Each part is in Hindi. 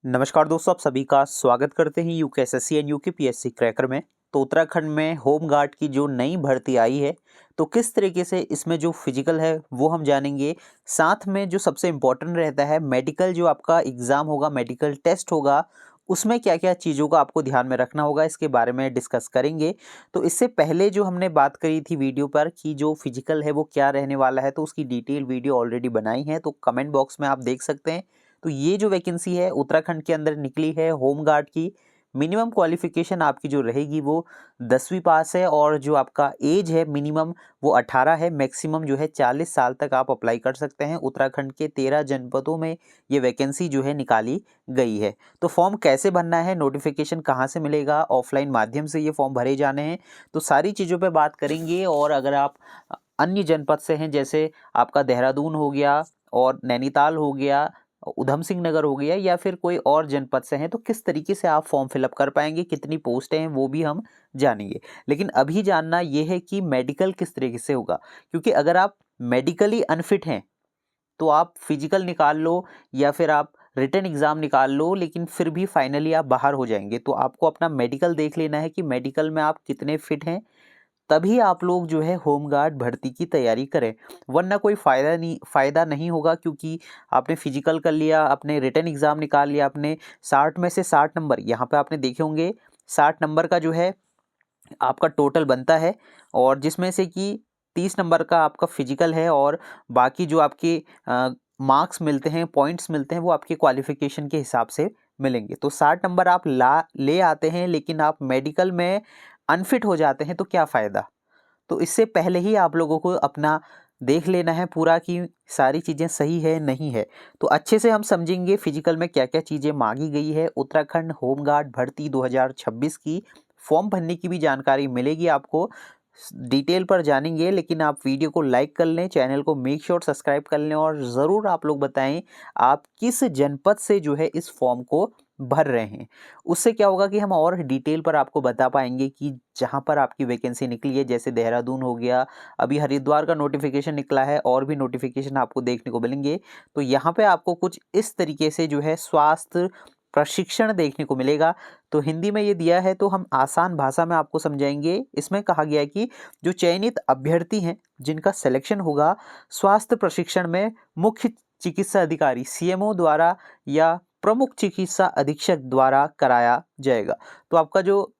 नमस्कार दोस्तों, आप सभी का स्वागत करते हैं यूकेएसएससी एंड यूकेपीएससी क्रैकर में। तो उत्तराखंड में होम गार्ड की जो नई भर्ती आई है, तो किस तरीके से इसमें जो फिजिकल है वो हम जानेंगे। साथ में जो सबसे इम्पोर्टेंट रहता है मेडिकल, जो आपका एग्ज़ाम होगा, मेडिकल टेस्ट होगा, उसमें क्या क्या चीज़ों का आपको ध्यान में रखना होगा, इसके बारे में डिस्कस करेंगे। तो इससे पहले जो हमने बात करी थी वीडियो पर कि जो फिजिकल है वो क्या रहने वाला है, तो उसकी डिटेल वीडियो ऑलरेडी बनाई है, तो कमेंट बॉक्स में आप देख सकते हैं। तो ये जो वैकेंसी है उत्तराखंड के अंदर निकली है होम गार्ड की। मिनिमम क्वालिफिकेशन आपकी जो रहेगी वो 10वीं पास है, और जो आपका एज है मिनिमम वो 18 है, मैक्सिमम जो है 40 साल तक आप अप्लाई कर सकते हैं। उत्तराखंड के 13 जनपदों में ये वैकेंसी जो है निकाली गई है। तो फॉर्म कैसे भरना है, नोटिफिकेशन कहाँ से मिलेगा, ऑफलाइन माध्यम से ये फॉर्म भरे जाने हैं, तो सारी चीज़ों पे बात करेंगे। और अगर आप अन्य जनपद से हैं, जैसे आपका देहरादून हो गया और नैनीताल हो गया, उधम सिंह नगर हो गया, या फिर कोई और जनपद से हैं, तो किस तरीके से आप फॉर्म फिलअप कर पाएंगे, कितनी पोस्टें हैं वो भी हम जानेंगे। लेकिन अभी जानना ये है कि मेडिकल किस तरीके से होगा, क्योंकि अगर आप मेडिकली अनफिट हैं तो आप फिजिकल निकाल लो या फिर आप रिटन एग्ज़ाम निकाल लो, लेकिन फिर भी फाइनली आप बाहर हो जाएंगे। तो आपको अपना मेडिकल देख लेना है कि मेडिकल में आप कितने फिट हैं, तभी आप लोग जो है होमगार्ड भर्ती की तैयारी करें। वरना कोई फ़ायदा नहीं होगा, क्योंकि आपने फिजिकल कर लिया, आपने रिटन एग्ज़ाम निकाल लिया, आपने 60 में से 60 नंबर, यहाँ पे आपने देखे होंगे 60 नंबर का जो है आपका टोटल बनता है, और जिसमें से कि 30 नंबर का आपका फिजिकल है, और बाकी जो आपके मार्क्स मिलते हैं, पॉइंट्स मिलते हैं, वो आपके क्वालिफिकेशन के हिसाब से मिलेंगे। तो 60 नंबर आप ले आते हैं, लेकिन आप मेडिकल में अनफिट हो जाते हैं, तो क्या फ़ायदा। तो इससे पहले ही आप लोगों को अपना देख लेना है पूरा कि सारी चीज़ें सही है नहीं है। तो अच्छे से हम समझेंगे फिजिकल में क्या क्या चीज़ें मांगी गई है। उत्तराखंड होमगार्ड भर्ती 2026 की फॉर्म भरने की भी जानकारी मिलेगी आपको, डिटेल पर जानेंगे। लेकिन आप वीडियो को लाइक कर लें, चैनल को मेक श्योर सब्सक्राइब कर लें, और ज़रूर आप लोग बताएं आप किस जनपद से जो है इस फॉर्म को भर रहे हैं। उससे क्या होगा कि हम और डिटेल पर आपको बता पाएंगे कि जहां पर आपकी वैकेंसी निकली है, जैसे देहरादून हो गया, अभी हरिद्वार का नोटिफिकेशन निकला है, और भी नोटिफिकेशन आपको देखने को मिलेंगे। तो यहाँ पे आपको कुछ इस तरीके से जो है स्वास्थ्य प्रशिक्षण देखने को मिलेगा। तो हिंदी में ये दिया है, तो हम आसान भाषा में आपको समझाएंगे। इसमें कहा गया है कि जो चयनित अभ्यर्थी हैं जिनका सिलेक्शन होगा स्वास्थ्य प्रशिक्षण में, मुख्य चिकित्सा अधिकारी सीएमओ द्वारा या प्रमुख चिकित्सा अधीक्षक द्वारा कराया जाएगा। तो आपका जो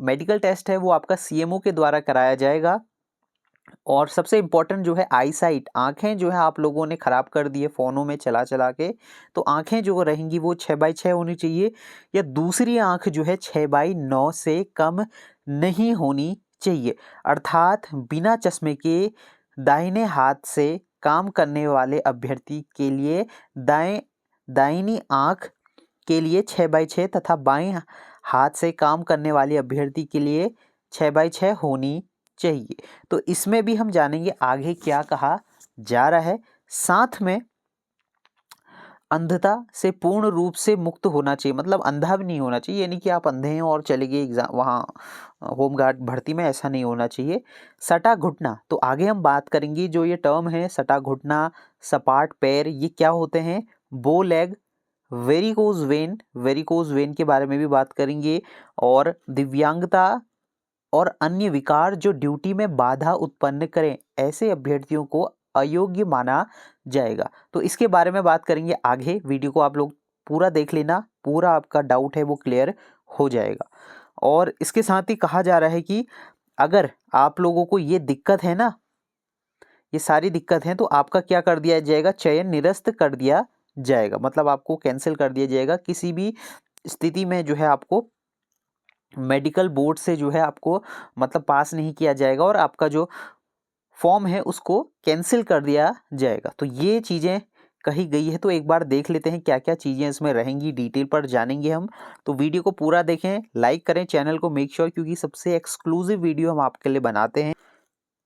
मेडिकल टेस्ट है वो आपका सीएमओ के द्वारा कराया जाएगा। और सबसे इम्पोर्टेंट जो है आई साइट, आँखें जो है आप लोगों ने ख़राब कर दी है फ़ोनों में चला चला के, तो आँखें जो रहेंगी वो 6/6 होनी चाहिए, या दूसरी आँख जो है 6/9 से कम नहीं होनी चाहिए। अर्थात बिना चश्मे के दाहिने हाथ से काम करने वाले अभ्यर्थी के लिए दाहिनी आँख के लिए 6/6 तथा बाएं हाथ से काम करने वाले अभ्यर्थी के लिए 6/6 होनी चाहिए। तो इसमें भी हम जानेंगे आगे क्या कहा जा रहा है। साथ में अंधता से पूर्ण रूप से मुक्त होना चाहिए, मतलब अंधा भी नहीं होना चाहिए, यानी कि आप अंधे हैं और चले गए एग्जाम वहाँ होमगार्ड भर्ती में, ऐसा नहीं होना चाहिए। सटा घुटना, तो आगे हम बात करेंगे जो ये टर्म है सटा घुटना, सपाट पैर, ये क्या होते हैं। बो लेग, वेरिकोज वेन के बारे में भी बात करेंगे। और दिव्यांगता और अन्य विकार जो ड्यूटी में बाधा उत्पन्न करें, ऐसे अभ्यर्थियों को अयोग्य माना जाएगा। तो इसके बारे में बात करेंगे आगे। वीडियो को आप लोग पूरा देख लेना, पूरा आपका डाउट है वो क्लियर हो जाएगा। और इसके साथ ही कहा जा रहा है कि अगर आप लोगों को ये दिक्कत है ना, ये सारी दिक्कत है, तो आपका क्या कर दिया जाएगा, चयन निरस्त कर दिया जाएगा, मतलब आपको कैंसिल कर दिया जाएगा। किसी भी स्थिति में जो है आपको मेडिकल बोर्ड से जो है आपको मतलब पास नहीं किया जाएगा, और आपका जो फॉर्म है उसको कैंसिल कर दिया जाएगा। तो ये चीज़ें कही गई है। तो एक बार देख लेते हैं क्या क्या चीज़ें इसमें रहेंगी, डिटेल पर जानेंगे हम। तो वीडियो को पूरा देखें, लाइक करें, चैनल को मेक श्योर, क्योंकि सबसे एक्सक्लूसिव वीडियो हम आपके लिए बनाते हैं।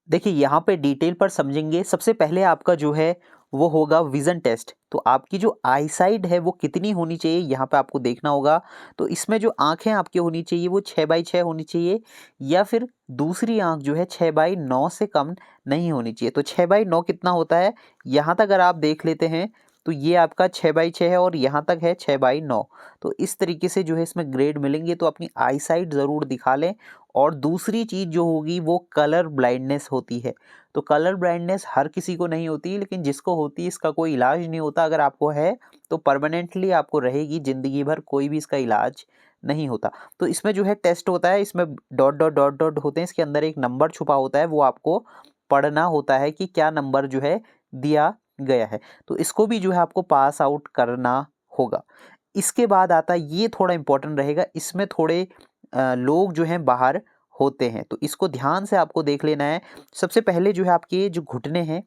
देखिए यहाँ पे डिटेल पर समझेंगे। सबसे पहले आपका जो है वो होगा विज़न टेस्ट। तो आपकी जो आई साइड है वो कितनी होनी चाहिए, यहाँ पे आपको देखना होगा। तो इसमें जो आँखें आपकी होनी चाहिए वो 6/6 होनी चाहिए, या फिर दूसरी आँख जो है 6/9 से कम नहीं होनी चाहिए। तो 6/9 कितना होता है, यहाँ तक अगर आप देख लेते हैं तो ये आपका 6/6 है और यहाँ तक है 6/9। तो इस तरीके से जो है इसमें ग्रेड मिलेंगे, तो अपनी आई साइट ज़रूर दिखा लें। और दूसरी चीज़ जो होगी वो कलर ब्लाइंडनेस होती है। तो कलर ब्लाइंडनेस हर किसी को नहीं होती, लेकिन जिसको होती है इसका कोई इलाज नहीं होता। अगर आपको है तो परमानेंटली आपको रहेगी, ज़िंदगी भर कोई भी इसका इलाज नहीं होता। तो इसमें जो है टेस्ट होता है, इसमें डॉट डॉट डॉट डॉट होते हैं, इसके अंदर एक नंबर छुपा होता है, वो आपको पढ़ना होता है कि क्या नंबर जो है दिया गया है। तो इसको भी जो है आपको पास आउट करना होगा। इसके बाद आता है, ये थोड़ा इंपॉर्टेंट रहेगा, इसमें थोड़े लोग जो हैं बाहर होते हैं, तो इसको ध्यान से आपको देख लेना है। सबसे पहले जो है आपके जो घुटने हैं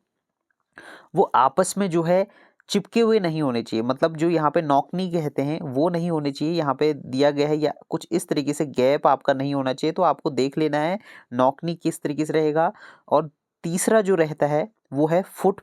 वो आपस में जो है चिपके हुए नहीं होने चाहिए, मतलब जो यहाँ पे नॉकनी कहते हैं वो नहीं होने चाहिए, यहाँ पे दिया गया है या कुछ इस तरीके से गैप आपका नहीं होना चाहिए। तो आपको देख लेना है नॉकनी किस तरीके से रहेगा। और तीसरा जो रहता है वो है फुट,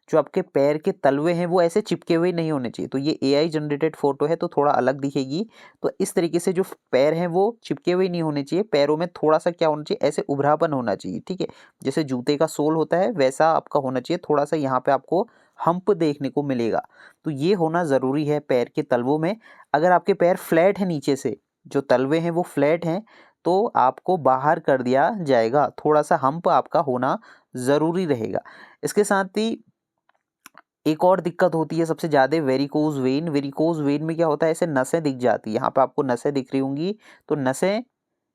जो आपके पैर के तलवे हैं वो ऐसे चिपके हुए नहीं होने चाहिए। तो ये एआई जनरेटेड फोटो है तो थोड़ा अलग दिखेगी। तो इस तरीके से जो पैर हैं वो चिपके हुए नहीं होने चाहिए, पैरों में थोड़ा सा क्या होना चाहिए, ऐसे उभरापन होना चाहिए, ठीक है। जैसे जूते का सोल होता है वैसा आपका होना चाहिए, थोड़ा सा यहाँ पे आपको हम्प देखने को मिलेगा। तो ये होना ज़रूरी है पैर के तलवों में। अगर आपके पैर फ्लैट है, नीचे से जो तलवे हैं वो फ्लैट हैं, तो आपको बाहर कर दिया जाएगा, थोड़ा सा हम्प आपका होना ज़रूरी रहेगा। इसके साथ ही एक और दिक्कत होती है सबसे ज़्यादा, वेरिकोज वेन। वेरिकोज वेन में क्या होता है, ऐसे नसें दिख जाती है, यहाँ पे आपको नसें दिख रही होंगी, तो नसें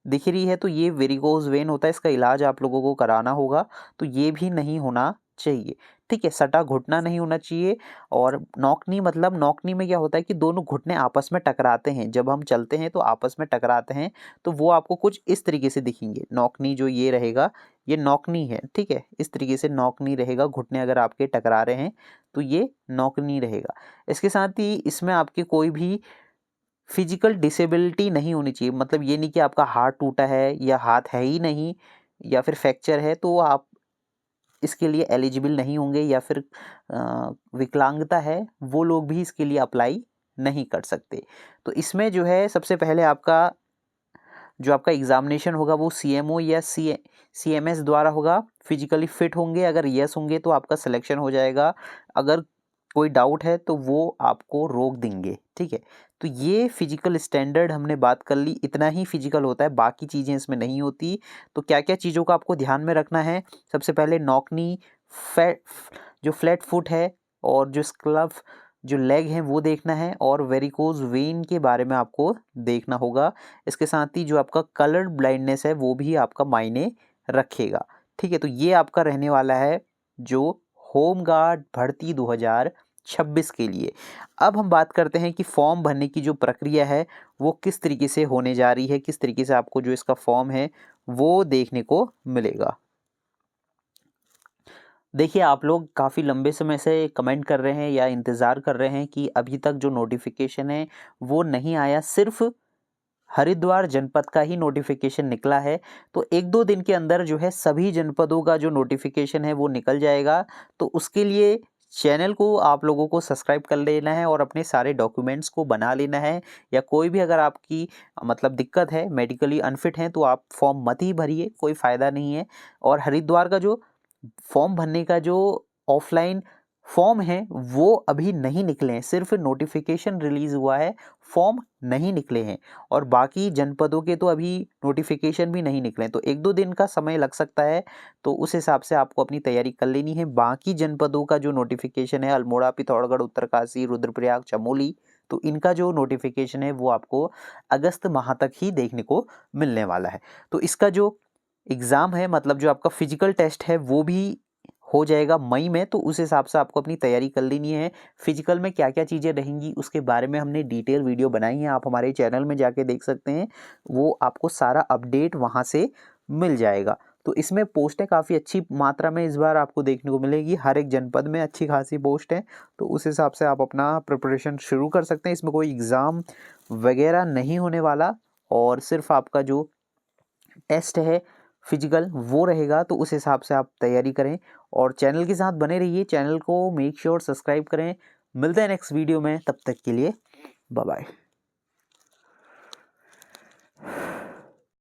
दिख रही है तो ये वेरिकोज वेन होता है, इसका इलाज आप लोगों को कराना होगा। तो ये भी नहीं होना चाहिए, ठीक है। सटा घुटना नहीं होना चाहिए। और नॉकनी, मतलब नॉकनी में क्या होता है कि दोनों घुटने आपस में टकराते हैं, जब हम चलते हैं तो आपस में टकराते हैं, तो वो आपको कुछ इस तरीके से दिखेंगे। नॉकनी जो ये रहेगा ये नॉकनी है, ठीक है, इस तरीके से नॉकनी रहेगा। घुटने अगर आपके टकरा रहे हैं तो ये नॉकनी रहेगा। इसके साथ ही इसमें आपके कोई भी फिजिकल डिसेबिलिटी नहीं होनी चाहिए, मतलब ये नहीं कि आपका हाथ टूटा है या हाथ है ही नहीं या फिर फ्रैक्चर है तो आप इसके लिए एलिजिबल नहीं होंगे, या फिर विकलांगता है वो लोग भी इसके लिए अप्लाई नहीं कर सकते। तो इसमें जो है सबसे पहले आपका जो आपका एग्जामिनेशन होगा वो सीएमओ या सीएमएस द्वारा होगा। फिजिकली फिट होंगे, अगर यस होंगे तो आपका सिलेक्शन हो जाएगा, अगर कोई डाउट है तो वो आपको रोक देंगे, ठीक है। तो ये फिजिकल स्टैंडर्ड हमने बात कर ली, इतना ही फिजिकल होता है, बाकी चीज़ें इसमें नहीं होती। तो क्या क्या चीज़ों का आपको ध्यान में रखना है, सबसे पहले नॉकनी, जो फ्लैट फुट है, और जो स्क्लफ जो लेग हैं वो देखना है, और वेरिकोज वेन के बारे में आपको देखना होगा। इसके साथ ही जो आपका कलर ब्लाइंडनेस है वो भी आपका मायने रखेगा, ठीक है। तो ये आपका रहने वाला है जो होमगार्ड भर्ती 2026 के लिए। अब हम बात करते हैं कि फॉर्म भरने की जो प्रक्रिया है वो किस तरीके से होने जा रही है, किस तरीके से आपको जो इसका फॉर्म है वो देखने को मिलेगा। देखिए, आप लोग काफ़ी लंबे समय से कमेंट कर रहे हैं या इंतज़ार कर रहे हैं कि अभी तक जो नोटिफिकेशन है वो नहीं आया, सिर्फ हरिद्वार जनपद का ही नोटिफिकेशन निकला है। तो 1-2 दिन के अंदर जो है सभी जनपदों का जो नोटिफिकेशन है वो निकल जाएगा। तो उसके लिए चैनल को आप लोगों को सब्सक्राइब कर लेना है और अपने सारे डॉक्यूमेंट्स को बना लेना है। या कोई भी अगर आपकी मतलब दिक्कत है, मेडिकली अनफिट हैं, तो आप फॉर्म मत ही भरिए, कोई फ़ायदा नहीं है। और हरिद्वार का जो फॉर्म भरने का जो ऑफलाइन फॉर्म है वो अभी नहीं निकले हैं, सिर्फ नोटिफिकेशन रिलीज़ हुआ है, फॉर्म नहीं निकले हैं। और बाकी जनपदों के तो अभी नोटिफिकेशन भी नहीं निकले हैं, तो 1-2 दिन का समय लग सकता है। तो उस हिसाब से आपको अपनी तैयारी कर लेनी है। बाकी जनपदों का जो नोटिफिकेशन है, अल्मोड़ा, पिथौरागढ़, उत्तरकाशी, रुद्रप्रयाग, चमोली, तो इनका जो नोटिफिकेशन है वो आपको अगस्त माह तक ही देखने को मिलने वाला है। तो इसका जो एग्ज़ाम है, मतलब जो आपका फिजिकल टेस्ट है वो भी हो जाएगा मई में। तो उस हिसाब से आपको अपनी तैयारी कर लेनी है। फिजिकल में क्या क्या चीज़ें रहेंगी उसके बारे में हमने डिटेल वीडियो बनाई है, आप हमारे चैनल में जाके देख सकते हैं, वो आपको सारा अपडेट वहाँ से मिल जाएगा। तो इसमें पोस्टें काफ़ी अच्छी मात्रा में इस बार आपको देखने को मिलेगी, हर एक जनपद में अच्छी खासी पोस्ट है। तो उस हिसाब से आप अपना प्रिपरेशन शुरू कर सकते हैं। इसमें कोई एग्ज़ाम वगैरह नहीं होने वाला, और सिर्फ आपका जो टेस्ट है फिजिकल वो रहेगा। तो उस हिसाब से आप तैयारी करें और चैनल के साथ बने रहिए, चैनल को मेक श्योर सब्सक्राइब करें। मिलते हैं नेक्स्ट वीडियो में, तब तक के लिए बाय बाय।